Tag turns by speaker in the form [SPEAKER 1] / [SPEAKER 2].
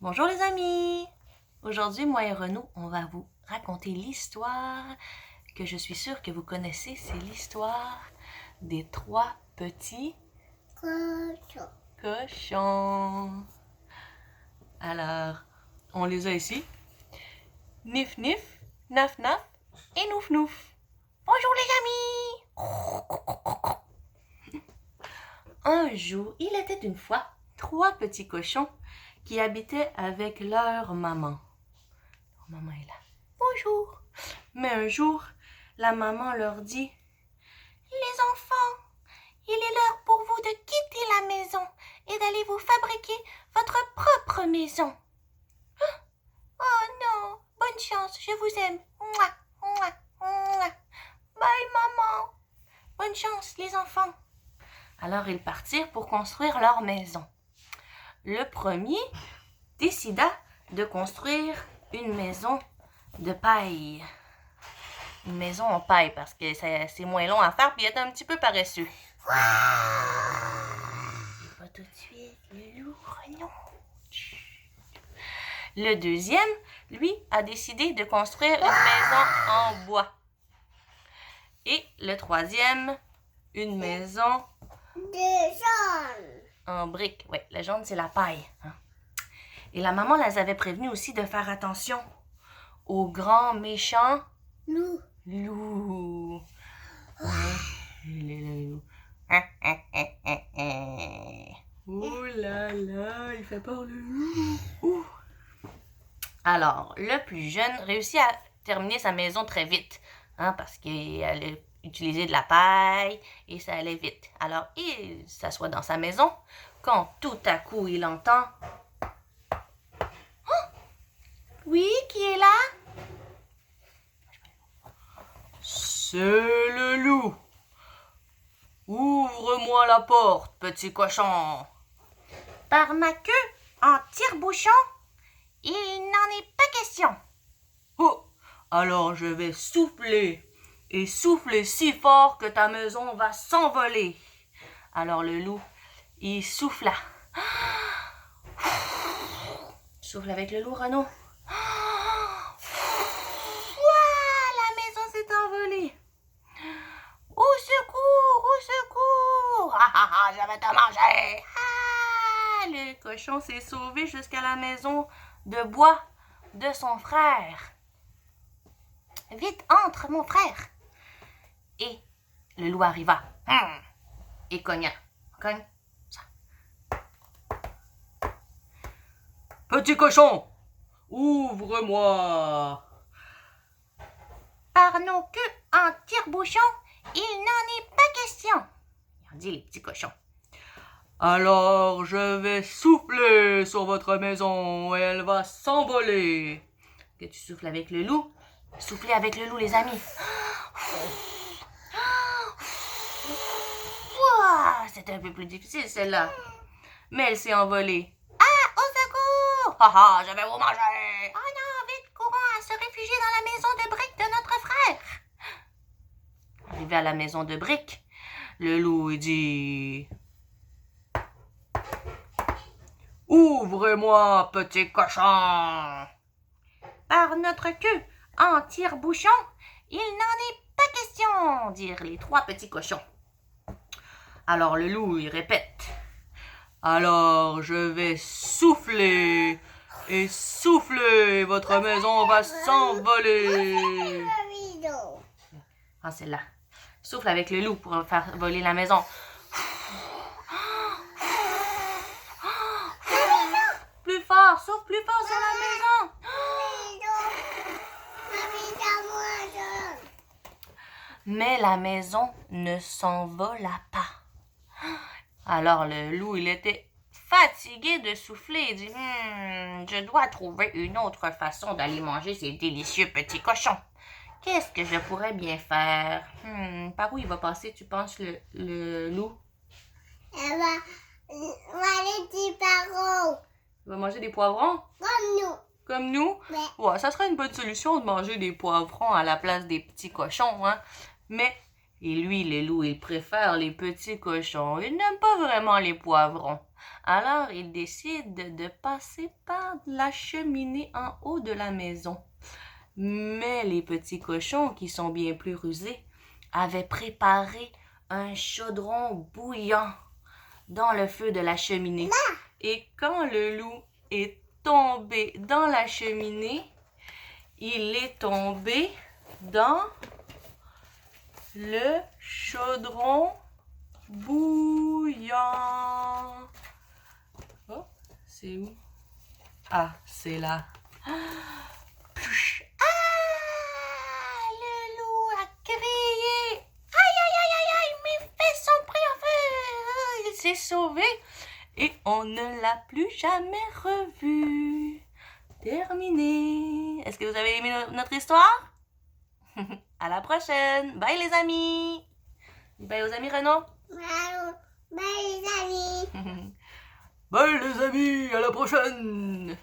[SPEAKER 1] Bonjour les amis! Aujourd'hui, moi et Renaud, on va vous raconter l'histoire que je suis sûre que vous connaissez. C'est l'histoire des trois petits cochons. Alors, on les a ici. Nif Nif, Naf Naf et Nouf Nouf. Bonjour les amis! Un jour, il était une fois trois petits cochons qui habitaient avec leur maman. Leur maman est là. Bonjour. Mais un jour, la maman leur dit: les enfants, il est l'heure pour vous de quitter la maison et d'aller vous fabriquer votre propre maison. Oh non, bonne chance, je vous aime. Mouah, mouah, mouah. Bye maman. Bonne chance les enfants. Alors ils partirent pour construire leur maison. Le premier décida de construire une maison de paille. Une maison en paille parce que c'est moins long à faire puis il est un petit peu paresseux. Pas tout de suite, le loup, Renaud. Le deuxième, lui, a décidé de construire une maison en bois. Et le troisième, une maison en briques. Oui, le jaune, c'est la paille. Hein? Et la maman les avait prévenus aussi de faire attention au grand méchant loup. Le loup. Oh là là, il fait peur le loup. Alors, le plus jeune réussit à terminer sa maison très vite, hein, parce qu'elle a utilisé de la paille et ça allait vite. Alors, il s'assoit dans sa maison quand tout à coup il entend: oh! Oui, qui est là? C'est le loup. Ouvre-moi la porte, petit cochon. Par ma queue en tire-bouchon, il n'en est pas question. Oh, alors je vais souffler et souffler si fort que ta maison va s'envoler. Alors le loup, il souffla. Souffle avec le loup, Renaud. La maison s'est envolée. Au secours, au secours! Ah ah ah, je vais te manger! Ah! Le cochon s'est sauvé jusqu'à la maison de bois de son frère. Vite, entre, mon frère! Et le loup arriva et cogna. Cogne. Ça. Petit cochon, ouvre-moi! Par nos queues en tire-bouchon, il n'en est pas question, ont dit les petits cochons. Alors je vais souffler sur votre maison et elle va s'envoler. Que tu souffles avec le loup? Soufflez avec le loup, les amis. C'était un peu plus difficile celle-là. Mais elle s'est envolée. Ah, au secours! Ah ah, je vais vous manger! Oh non, vite, courons à se réfugier dans la maison de briques de notre frère. Arrivé à la maison de briques, le loup dit: ouvrez-moi, petit cochon! Par notre queue en tire-bouchon, il n'en est pas question, dirent les trois petits cochons. Alors le loup, il répète: alors je vais souffler et souffler, votre maison va s'envoler. Ah, celle-là. Souffle avec le loup pour faire voler la maison. Plus fort, souffle plus fort sur la maison. Mais la maison ne s'envola pas. Alors le loup, il était fatigué de souffler. Il dit: je dois trouver une autre façon d'aller manger ces délicieux petits cochons. Qu'est-ce que je pourrais bien faire? Par où il va passer, tu penses, le loup?
[SPEAKER 2] Elle va manger des poivrons.
[SPEAKER 1] Il va manger des poivrons?
[SPEAKER 2] Comme nous.
[SPEAKER 1] Comme nous? Ouais, ça serait une bonne solution de manger des poivrons à la place des petits cochons, hein? Mais Et lui, le loup, il préfère les petits cochons. Il n'aime pas vraiment les poivrons. Alors, il décide de passer par la cheminée en haut de la maison. Mais les petits cochons, qui sont bien plus rusés, avaient préparé un chaudron bouillant dans le feu de la cheminée. Et quand le loup est tombé dans la cheminée, il est tombé dans le chaudron bouillant. Oh, c'est où? Ah, c'est là. Plouch. Ah, le loup a crié. Aïe, aïe, aïe, aïe, aïe, mes fesses sont prises en feu. Il s'est sauvé et on ne l'a plus jamais revu. Terminé. Est-ce que vous avez aimé notre histoire? À la prochaine. Bye les amis. Bye aux amis Renaud.
[SPEAKER 2] Bye les amis.
[SPEAKER 1] Bye les amis, à la prochaine.